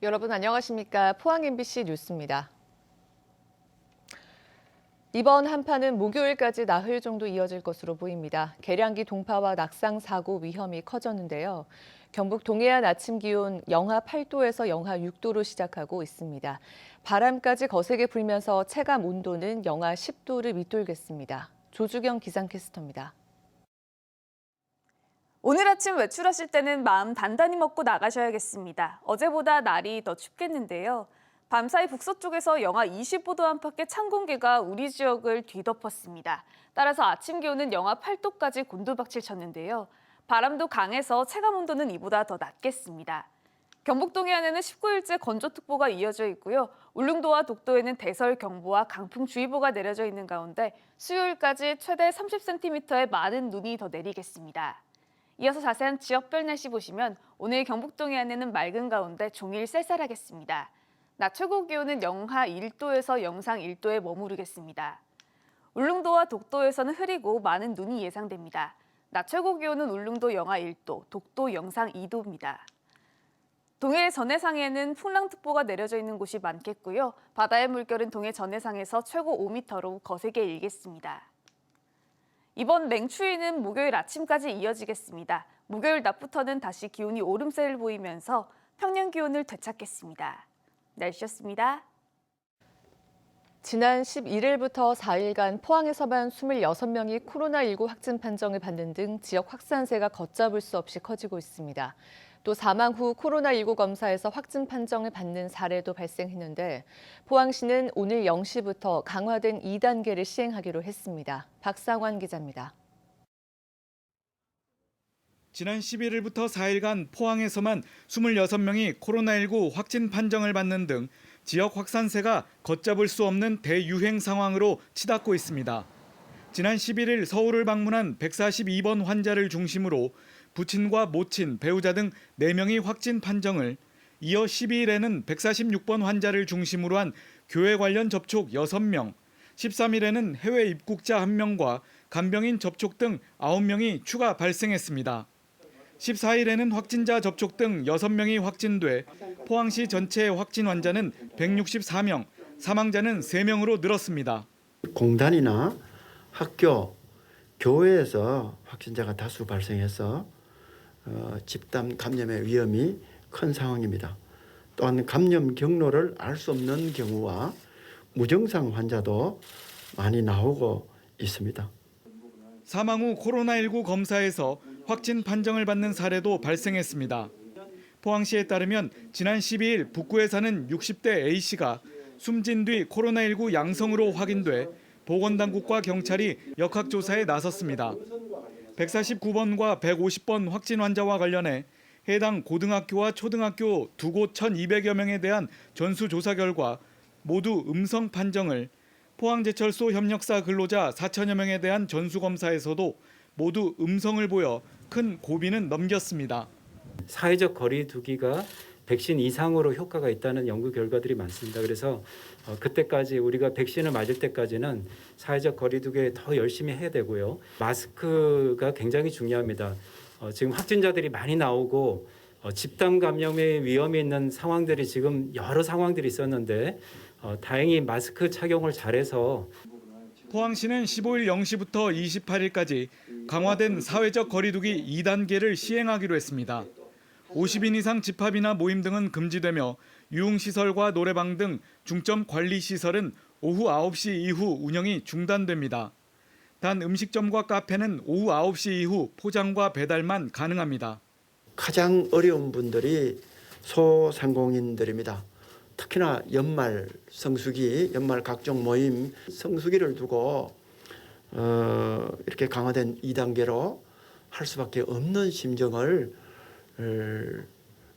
여러분 안녕하십니까? 포항 MBC 뉴스입니다. 이번 한파는 목요일까지 나흘 정도 이어질 것으로 보입니다. 계량기 동파와 낙상 사고 위험이 커졌는데요. 경북 동해안 아침 기온 영하 8도에서 영하 6도로 시작하고 있습니다. 바람까지 거세게 불면서 체감 온도는 영하 10도를 밑돌겠습니다. 조주경 기상캐스터입니다. 오늘 아침 외출하실 때는 마음 단단히 먹고 나가셔야겠습니다. 어제보다 날이 더 춥겠는데요. 밤사이 북서쪽에서 영하 25도 안팎의 찬 공기가 우리 지역을 뒤덮었습니다. 따라서 아침 기온은 영하 8도까지 곤두박질 쳤는데요. 바람도 강해서 체감 온도는 이보다 더 낮겠습니다. 경북 동해안에는 19일째 건조특보가 이어져 있고요. 울릉도와 독도에는 대설경보와 강풍주의보가 내려져 있는 가운데 수요일까지 최대 30cm의 많은 눈이 더 내리겠습니다. 이어서 자세한 지역별 날씨 보시면 오늘 경북 동해안에는 맑은 가운데 종일 쌀쌀하겠습니다. 낮 최고 기온은 영하 1도에서 영상 1도에 머무르겠습니다. 울릉도와 독도에서는 흐리고 많은 눈이 예상됩니다. 낮 최고 기온은 울릉도 영하 1도, 독도 영상 2도입니다. 동해 전해상에는 풍랑특보가 내려져 있는 곳이 많겠고요. 바다의 물결은 동해 전해상에서 최고 5m로 거세게 일겠습니다. 이번 맹추위는 목요일 아침까지 이어지겠습니다. 목요일 낮부터는 다시 기온이 오름세를 보이면서 평년 기온을 되찾겠습니다. 날씨였습니다. 지난 11일부터 4일간 포항에서만 26명이 코로나19 확진 판정을 받는 등 지역 확산세가 걷잡을 수 없이 커지고 있습니다. 또 사망 후 코로나19 검사에서 확진 판정을 받는 사례도 발생했는데 포항시는 오늘 0시부터 강화된 2단계를 시행하기로 했습니다. 박상환 기자입니다. 지난 11일부터 4일간 포항에서만 26명이 코로나19 확진 판정을 받는 등 지역 확산세가 걷잡을 수 없는 대유행 상황으로 치닫고 있습니다. 지난 11일 서울을 방문한 142번 환자를 중심으로 부친과 모친, 배우자 등 4명이 확진 판정을, 이어 12일에는 146번 환자를 중심으로 한 교회 관련 접촉 6명, 13일에는 해외 입국자 1명과 간병인 접촉 등 9명이 추가 발생했습니다. 14일에는 확진자 접촉 등 6명이 확진돼 포항시 전체 확진 환자는 164명, 사망자는 3명으로 늘었습니다. 공단이나 학교, 교회에서 확진자가 다수 발생해서 집단 감염의 위험이 큰 상황입니다. 또한 감염 경로를 알 수 없는 경우와 무증상 환자도 많이 나오고 있습니다. 사망 후 코로나19 검사에서 확진 판정을 받는 사례도 발생했습니다. 포항시에 따르면 지난 12일 북구에 사는 60대 A씨가 숨진 뒤 코로나19 양성으로 확인돼 보건당국과 경찰이 역학조사에 나섰습니다. 149번과 150번 확진 환자와 관련해 해당 고등학교와 초등학교 두 곳 1,200여 명에 대한 전수조사 결과 모두 음성 판정을, 포항제철소 협력사 근로자 4천여 명에 대한 전수검사에서도 모두 음성을 보여 큰 고비는 넘겼습니다. 사회적 거리 두기가 백신 이상으로 효과가 있다는 연구 결과들이 많습니다. 그래서 그때까지 우리가 백신을 맞을 때까지는 사회적 거리 두기 더 열심히 해야 되고요. 마스크가 굉장히 중요합니다. 지금 확진자들이 많이 나오고 집단 감염의 위험이 있는 상황들이 지금 여러 상황들이 있었는데 다행히 마스크 착용을 잘해서 포항시는 15일 0시부터 28일까지 강화된 사회적 거리두기 2단계를 시행하기로 했습니다. 50인 이상 집합이나 모임 등은 금지되며 유흥시설과 노래방 등 중점 관리시설은 오후 9시 이후 운영이 중단됩니다. 단 음식점과 카페는 오후 9시 이후 포장과 배달만 가능합니다. 가장 어려운 분들이 소상공인들입니다. 특히나 연말 성수기, 연말 각종 모임 성수기를 두고 이렇게 강화된 2단계로 할 수밖에 없는 심정을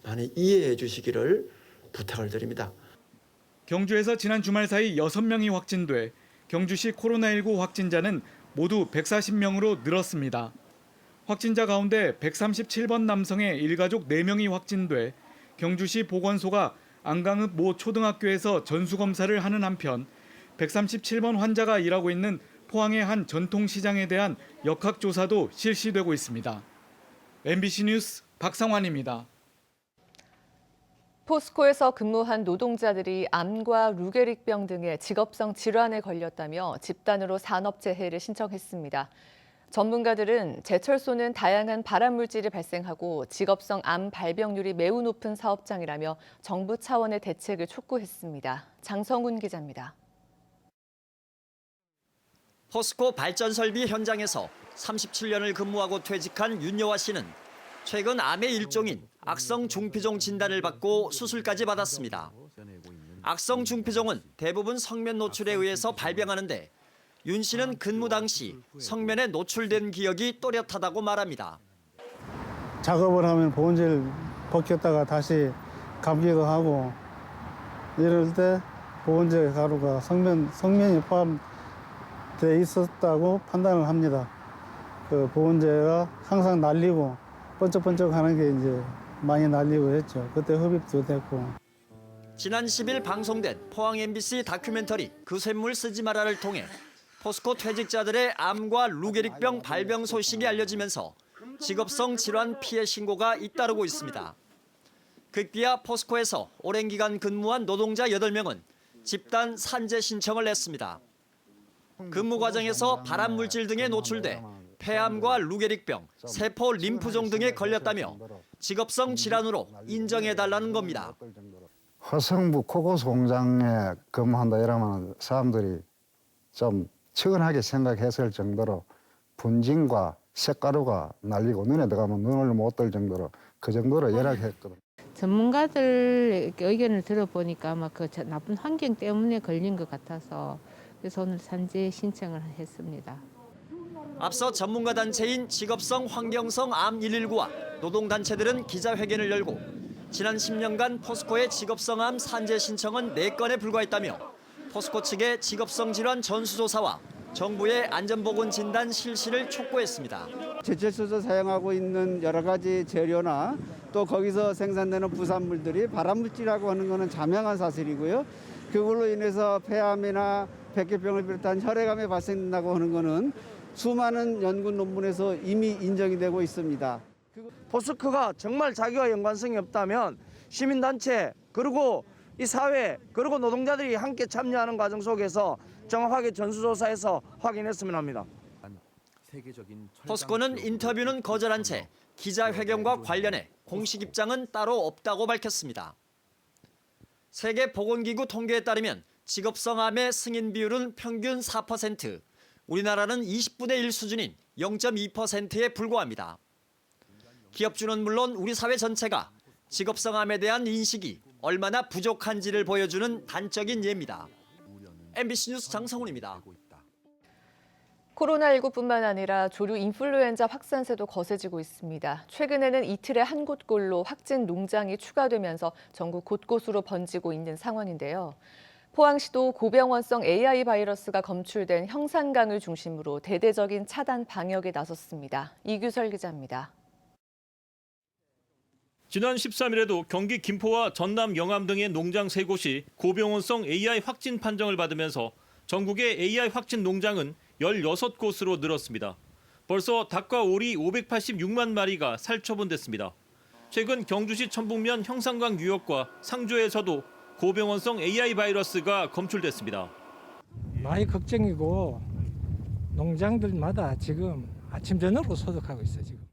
많이 이해해 주시기를 부탁을 드립니다. 경주에서 지난 주말 사이 6명이 확진돼 경주시 코로나19 확진자는 모두 140명으로 늘었습니다. 확진자 가운데 137번 남성의 일가족 4명이 확진돼 경주시 보건소가 안강읍 모 초등학교에서 전수검사를 하는 한편 137번 환자가 일하고 있는 포항의 한 전통시장에 대한 역학조사도 실시되고 있습니다. MBC 뉴스 박상환입니다. 포스코에서 근무한 노동자들이 암과 루게릭병 등의 직업성 질환에 걸렸다며 집단으로 산업재해를 신청했습니다. 전문가들은 제철소는 다양한 발암물질이 발생하고 직업성 암 발병률이 매우 높은 사업장이라며 정부 차원의 대책을 촉구했습니다. 장성훈 기자입니다. 포스코 발전설비 현장에서 37년을 근무하고 퇴직한 윤여화 씨는 최근 암의 일종인 악성 중피종 진단을 받고 수술까지 받았습니다. 악성 중피종은 대부분 성면 노출에 의해서 발병하는데 윤 씨는 근무 당시 성면에 노출된 기억이 또렷하다고 말합니다. 작업을 하면 보온재를 벗겼다가 다시 감기도 하고 이럴 때 보온재 가루가 성면에 포함돼 있었다고 판단을 합니다. 그 보온재가 항상 날리고 번쩍번쩍하는 게 이제 많이 날리고 했죠. 그때 흡입도 됐고. 지난 10일 방송된 포항 MBC 다큐멘터리 그 쇳물 쓰지 마라를 통해 포스코 퇴직자들의 암과 루게릭병 발병 소식이 알려지면서 직업성 질환 피해 신고가 잇따르고 있습니다. 급기야 포스코에서 오랜 기간 근무한 노동자 8명은 집단 산재 신청을 냈습니다. 근무 과정에서 발암물질 등에 노출돼 폐암과 루게릭병, 세포 림프종 등에 걸렸다며 직업성 질환으로 인정해달라는 겁니다. 화성부 코고스 공장에 근무한다 이러면 사람들이 좀 측은하게 생각했을 정도로 분진과 색가루가 날리고 눈에 들어가면 눈을 못 뜰 정도로 그 정도로 열악했거든요. 전문가들 의견을 들어보니까 아마 그 나쁜 환경 때문에 걸린 것 같아서 그래서 오늘 산재 신청을 했습니다. 앞서 전문가 단체인 직업성 환경성 암 119와 노동단체들은 기자회견을 열고 지난 10년간 포스코의 직업성 암 산재 신청은 4건에 불과했다며 포스코 측의 직업성 질환 전수조사와 정부의 안전보건 진단 실시를 촉구했습니다. 제철소에서 사용하고 있는 여러 가지 재료나 또 거기서 생산되는 부산물들이 발암물질이라고 하는 것은 자명한 사실이고요. 그걸로 인해서 폐암이나 백혈병을 비롯한 혈액암이 발생된다고 하는 것은 수많은 연구 논문에서 이미 인정이 되고 있습니다. 포스코가 정말 자기와 연관성이 없다면 시민단체 그리고 이 사회 그리고 노동자들이 함께 참여하는 과정 속에서 정확하게 전수조사해서 확인했으면 합니다. 포스코는 인터뷰는 거절한 채 기자회견과 관련해 공식 입장은 따로 없다고 밝혔습니다. 세계보건기구 통계에 따르면 직업성 암의 승인 비율은 평균 4%, 우리나라는 20분의 1 수준인 0.2%에 불과합니다. 기업주는 물론 우리 사회 전체가 직업성 암에 대한 인식이 얼마나 부족한지를 보여주는 단적인 예입니다. MBC 뉴스 장성훈입니다. 코로나19뿐만 아니라 조류 인플루엔자 확산세도 거세지고 있습니다. 최근에는 이틀에 한 곳꼴로 확진 농장이 추가되면서 전국 곳곳으로 번지고 있는 상황인데요. 포항시도 고병원성 AI 바이러스가 검출된 형산강을 중심으로 대대적인 차단 방역에 나섰습니다. 이규설 기자입니다. 지난 13일에도 경기 김포와 전남 영암 등의 농장 3곳이 고병원성 AI 확진 판정을 받으면서 전국의 AI 확진 농장은 16곳으로 늘었습니다. 벌써 닭과 오리 586만 마리가 살처분됐습니다. 최근 경주시 천북면 형산강 유역과 상주에서도 고병원성 AI 바이러스가 검출됐습니다. 많이 걱정이고 농장들마다 지금 아침 저녁으로 소독하고 있어요. 지금.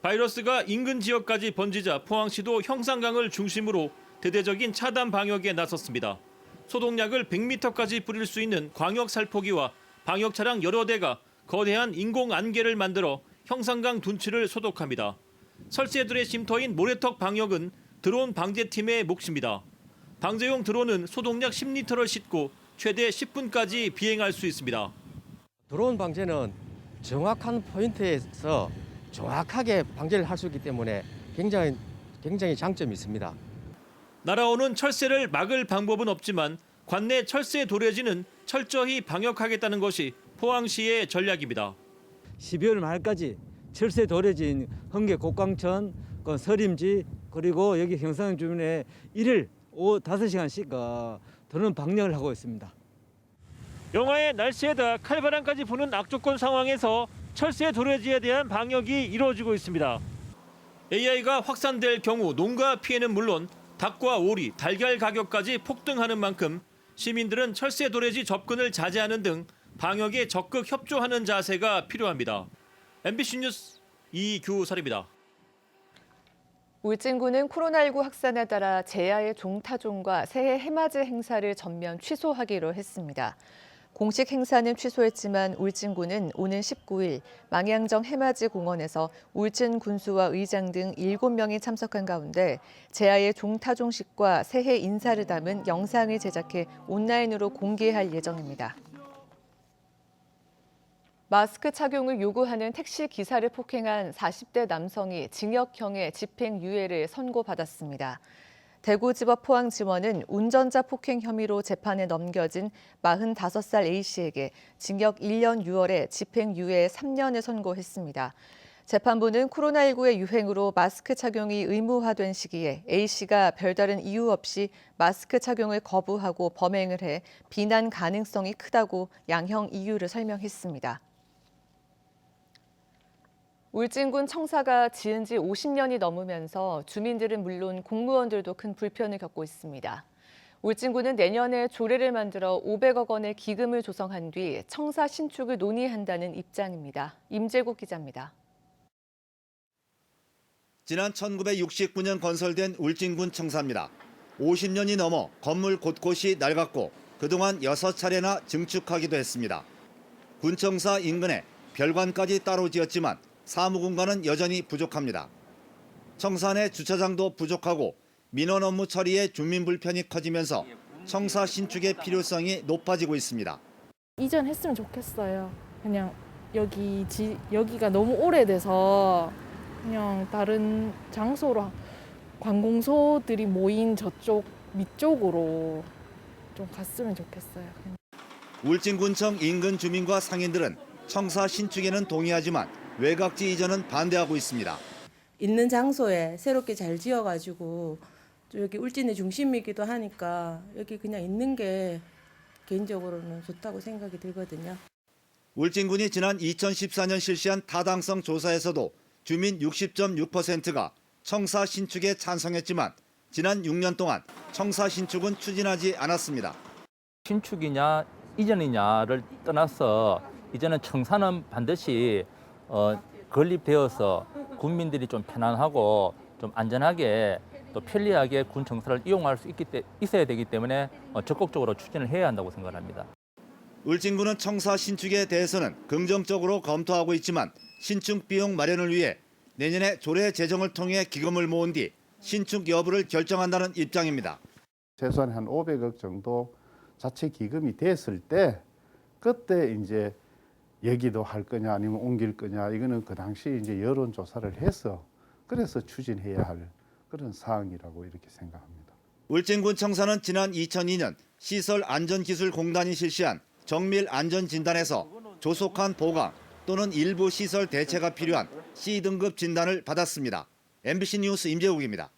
바이러스가 인근 지역까지 번지자 포항시도 형산강을 중심으로 대대적인 차단 방역에 나섰습니다. 소독약을 100m까지 뿌릴 수 있는 광역 살포기와 방역 차량 여러 대가 거대한 인공 안개를 만들어 형산강 둔치를 소독합니다. 설세들의 쉼터인 모래턱 방역은 드론 방제팀의 몫입니다. 방제용 드론은 소독약 10리터를 싣고 최대 10분까지 비행할 수 있습니다. 드론 방제는 정확한 포인트에서 정확하게 방제를 할 수 있기 때문에 굉장히 장점이 있습니다. 날아오는 철새를 막을 방법은 없지만 관내 철새 도래지는 철저히 방역하겠다는 것이 포항시의 전략입니다. 12월 말까지 철새 도래지인 흥계 곡광천, 서림지 그리고 여기 형산 주변에 1일 5-5시간씩 드론 방역을 하고 있습니다. 영하의 날씨에다 칼바람까지 부는 악조건 상황에서 철새 도래지에 대한 방역이 이루어지고 있습니다. AI가 확산될 경우 농가 피해는 물론 닭과 오리, 달걀 가격까지 폭등하는 만큼 시민들은 철새 도래지 접근을 자제하는 등 방역에 적극 협조하는 자세가 필요합니다. MBC 뉴스 이규설입니다. 울진군은 코로나19 확산에 따라 제야의 종타종과 새해 해맞이 행사를 전면 취소하기로 했습니다. 공식 행사는 취소했지만 울진군은 오는 19일 망향정 해맞이 공원에서 울진 군수와 의장 등 7명이 참석한 가운데 제야의 종타종식과 새해 인사를 담은 영상을 제작해 온라인으로 공개할 예정입니다. 마스크 착용을 요구하는 택시 기사를 폭행한 40대 남성이 징역형의 집행유예를 선고받았습니다. 대구지법 포항지원은 운전자 폭행 혐의로 재판에 넘겨진 45살 A씨에게 징역 1년 6월에 집행유예 3년을 선고했습니다. 재판부는 코로나19의 유행으로 마스크 착용이 의무화된 시기에 A씨가 별다른 이유 없이 마스크 착용을 거부하고 범행을 해 비난 가능성이 크다고 양형 이유를 설명했습니다. 울진군 청사가 지은 지 50년이 넘으면서 주민들은 물론 공무원들도 큰 불편을 겪고 있습니다. 울진군은 내년에 조례를 만들어 500억 원의 기금을 조성한 뒤 청사 신축을 논의한다는 입장입니다. 임재국 기자입니다. 지난 1969년 건설된 울진군 청사입니다. 50년이 넘어 건물 곳곳이 낡았고 그동안 6차례나 증축하기도 했습니다. 군청사 인근에 별관까지 따로 지었지만 사무 공간은 여전히 부족합니다. 청사 내 주차장도 부족하고 민원 업무 처리에 주민 불편이 커지면서 청사 신축의 필요성이 높아지고 있습니다. 이전했으면 좋겠어요. 그냥 여기가 너무 오래돼서 그냥 다른 장소로 관공서들이 모인 저쪽 밑쪽으로 좀 갔으면 좋겠어요. 울진군청 인근 주민과 상인들은 청사 신축에는 동의하지만 외곽지 이전은 반대하고 있습니다. 있는 장소에 새롭게 잘 지어가지고 여기 울진의 중심이기도 하니까 여기 그냥 있는 게 개인적으로는 좋다고 생각이 들거든요. 울진군이 지난 2014년 실시한 타당성 조사에서도 주민 60.6%가 청사 신축에 찬성했지만 지난 6년 동안 청사 신축은 추진하지 않았습니다. 신축이냐 이전이냐를 떠나서 이제는 청사는 반드시 건립되어서 국민들이 좀 편안하고 좀 안전하게 또 편리하게 군 청사를 이용할 수 있어야 되기 때문에 적극적으로 추진을 해야 한다고 생각합니다. 울진군은 청사 신축에 대해서는 긍정적으로 검토하고 있지만 신축 비용 마련을 위해 내년에 조례 제정을 통해 기금을 모은 뒤 신축 여부를 결정한다는 입장입니다. 최소한 한 500억 정도 자체 기금이 됐을 때 그때 이제 얘기도 할 거냐 아니면 옮길 거냐 이거는 그 당시 이제 여론 조사를 해서 그래서 추진해야 할 그런 사항이라고 이렇게 생각합니다. 울진군 청사는 지난 2002년 시설안전기술공단이 실시한 정밀 안전진단에서 조속한 보강 또는 일부 시설 대체가 필요한 C등급 진단을 받았습니다. MBC 뉴스 임재욱입니다.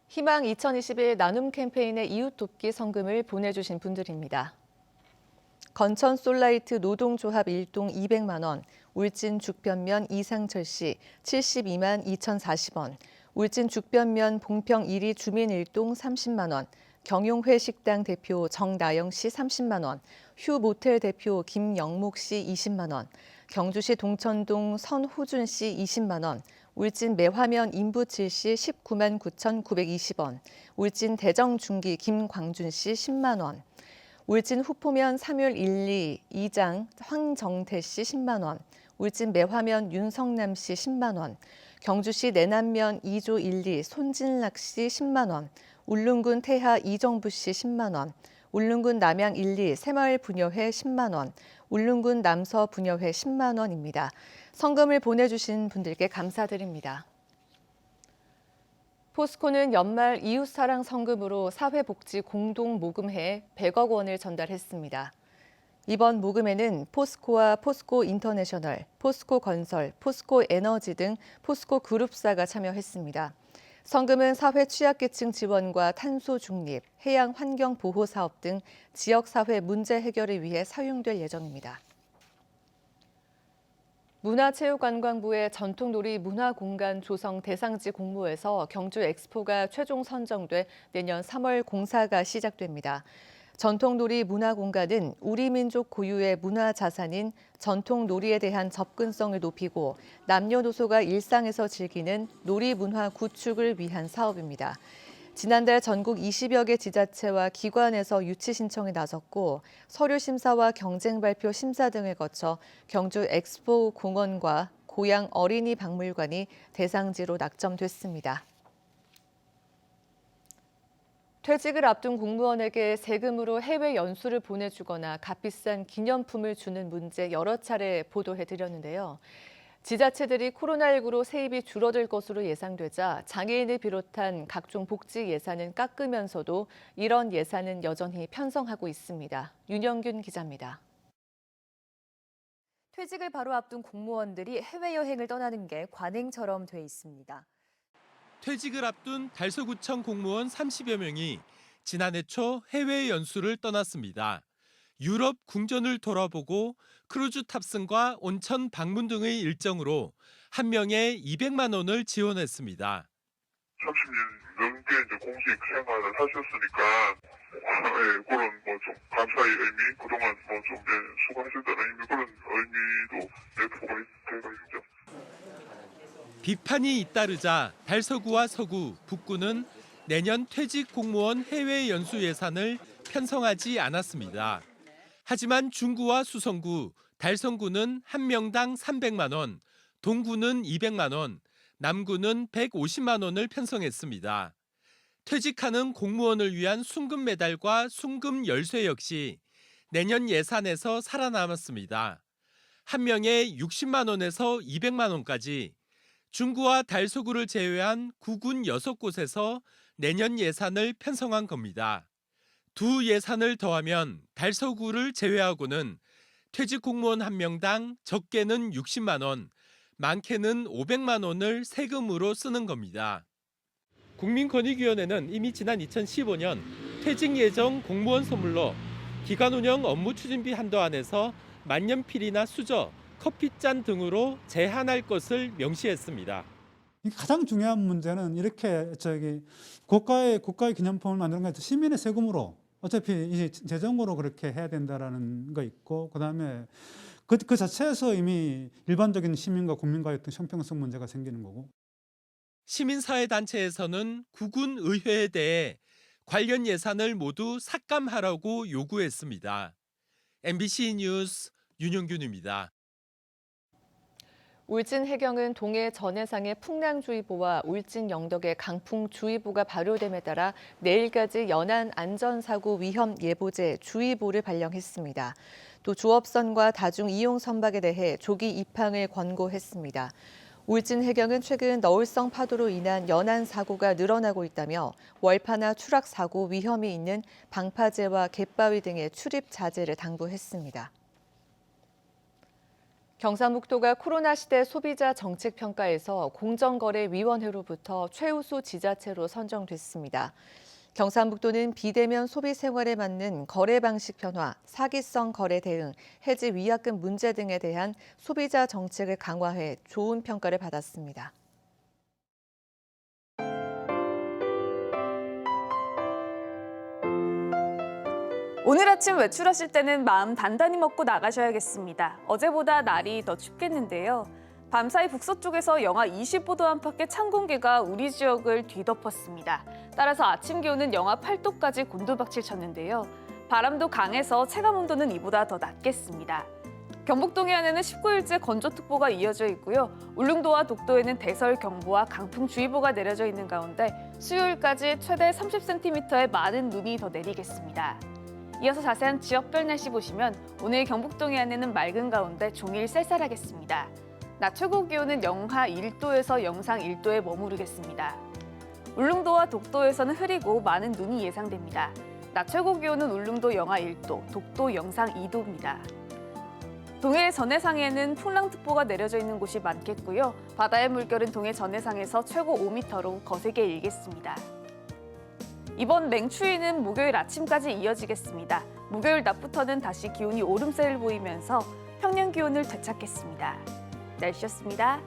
희망 2021 나눔 캠페인의 이웃 돕기 성금을 보내주신 분들입니다. 건천 솔라이트 노동조합 1동 200만 원, 울진 죽변면 이상철 씨 72만 2,040원, 울진 죽변면 봉평 1위 주민 1동 30만 원, 경용회 식당 대표 정나영 씨 30만 원, 휴 모텔 대표 김영목 씨 20만 원, 경주시 동천동 선호준 씨 20만 원, 울진 매화면 임부칠 씨 19만 9,920원, 울진 대정중기 김광준 씨 10만 원, 울진 후포면 삼율 1, 2 2장 황정태 씨 10만 원, 울진 매화면 윤성남 씨 10만 원, 경주시 내남면 2조 1, 2 손진락 씨 10만 원, 울릉군 태하 이정부 씨 10만 원, 울릉군 남양 1, 2 새마을 부녀회 10만 원, 울릉군 남서 부녀회 10만 원입니다. 성금을 보내주신 분들께 감사드립니다. 포스코는 연말 이웃사랑 성금으로 사회복지 공동모금회에 100억 원을 전달했습니다. 이번 모금에는 포스코와 포스코 인터내셔널, 포스코 건설, 포스코 에너지 등 포스코 그룹사가 참여했습니다. 성금은 사회 취약계층 지원과 탄소 중립, 해양 환경 보호 사업 등 지역 사회 문제 해결을 위해 사용될 예정입니다. 문화체육관광부의 전통놀이 문화공간 조성 대상지 공모에서 경주 엑스포가 최종 선정돼 내년 3월 공사가 시작됩니다. 전통놀이 문화공간은 우리 민족 고유의 문화자산인 전통놀이에 대한 접근성을 높이고 남녀노소가 일상에서 즐기는 놀이 문화 구축을 위한 사업입니다. 지난달 전국 20여 개 지자체와 기관에서 유치 신청에 나섰고 서류 심사와 경쟁 발표 심사 등을 거쳐 경주 엑스포 공원과 고양 어린이 박물관이 대상지로 낙점됐습니다. 퇴직을 앞둔 공무원에게 세금으로 해외 연수를 보내주거나 값비싼 기념품을 주는 문제 여러 차례 보도해드렸는데요. 지자체들이 코로나19로 세입이 줄어들 것으로 예상되자 장애인을 비롯한 각종 복지 예산은 깎으면서도 이런 예산은 여전히 편성하고 있습니다. 윤영균 기자입니다. 퇴직을 바로 앞둔 공무원들이 해외여행을 떠나는 게 관행처럼 돼 있습니다. 퇴직을 앞둔 달서구청 공무원 30여 명이 지난해 초 해외 연수를 떠났습니다. 유럽 궁전을 돌아보고 크루즈 탑승과 온천 방문 등의 일정으로 한 명에 200만 원을 지원했습니다. 30년 넘게 이제 공직 생활을 하셨으니까 그런 좀 감사의 의미, 그동안 좀 수고하셨다는 의미, 그런 의미도 내포가 되어 있죠. 비판이 잇따르자 달서구와 서구, 북구는 내년 퇴직 공무원 해외 연수 예산을 편성하지 않았습니다. 하지만 중구와 수성구, 달성구는 한 명당 300만 원, 동구는 200만 원, 남구는 150만 원을 편성했습니다. 퇴직하는 공무원을 위한 순금 메달과 순금 열쇠 역시 내년 예산에서 살아남았습니다. 한 명에 60만 원에서 200만 원까지 중구와 달서구를 제외한 구군 6곳에서 내년 예산을 편성한 겁니다. 두 예산을 더하면 달서구를 제외하고는 퇴직 공무원 한 명당 적게는 60만 원, 많게는 500만 원을 세금으로 쓰는 겁니다. 국민권익위원회는 이미 지난 2015년 퇴직 예정 공무원 선물로 기관 운영 업무 추진비 한도안에서 만년필이나 수저, 커피잔 등으로 제한할 것을 명시했습니다. 가장 중요한 문제는 이렇게 고가의 기념품을 만드는 게 시민의 세금으로 어차피 이제 재정으로 그렇게 해야 된다라는 거 있고, 그다음에 그 자체에서 이미 일반적인 시민과 국민과의 어떤 형평성 문제가 생기는 거고. 시민사회단체에서는 구군 의회에 대해 관련 예산을 모두 삭감하라고 요구했습니다. MBC 뉴스 윤영균입니다. 울진 해경은 동해 전해상의 풍랑주의보와 울진 영덕의 강풍주의보가 발효됨에 따라 내일까지 연안 안전사고 위험 예보제 주의보를 발령했습니다. 또 조업선과 다중 이용 선박에 대해 조기 입항을 권고했습니다. 울진 해경은 최근 너울성 파도로 인한 연안 사고가 늘어나고 있다며 월파나 추락 사고 위험이 있는 방파제와 갯바위 등의 출입 자제를 당부했습니다. 경상북도가 코로나 시대 소비자 정책 평가에서 공정거래위원회로부터 최우수 지자체로 선정됐습니다. 경상북도는 비대면 소비 생활에 맞는 거래 방식 변화, 사기성 거래 대응, 해지 위약금 문제 등에 대한 소비자 정책을 강화해 좋은 평가를 받았습니다. 오늘 아침 외출하실 때는 마음 단단히 먹고 나가셔야겠습니다. 어제보다 날이 더 춥겠는데요. 밤사이 북서쪽에서 영하 20도 안팎의 찬 공기가 우리 지역을 뒤덮었습니다. 따라서 아침 기온은 영하 8도까지 곤두박질 쳤는데요. 바람도 강해서 체감온도는 이보다 더 낮겠습니다. 경북 동해안에는 19일째 건조특보가 이어져 있고요. 울릉도와 독도에는 대설경보와 강풍주의보가 내려져 있는 가운데 수요일까지 최대 30cm의 많은 눈이 더 내리겠습니다. 이어서 자세한 지역별 날씨 보시면 오늘 경북 동해안에는 맑은 가운데 종일 쌀쌀하겠습니다. 낮 최고 기온은 영하 1도에서 영상 1도에 머무르겠습니다. 울릉도와 독도에서는 흐리고 많은 눈이 예상됩니다. 낮 최고 기온은 울릉도 영하 1도, 독도 영상 2도입니다. 동해 전해상에는 풍랑특보가 내려져 있는 곳이 많겠고요. 바다의 물결은 동해 전해상에서 최고 5m로 거세게 일겠습니다. 이번 맹추위는 목요일 아침까지 이어지겠습니다. 목요일 낮부터는 다시 기온이 오름세를 보이면서 평년 기온을 되찾겠습니다. 날씨였습니다.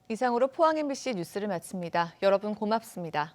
이상으로 포항 MBC 뉴스를 마칩니다. 여러분 고맙습니다.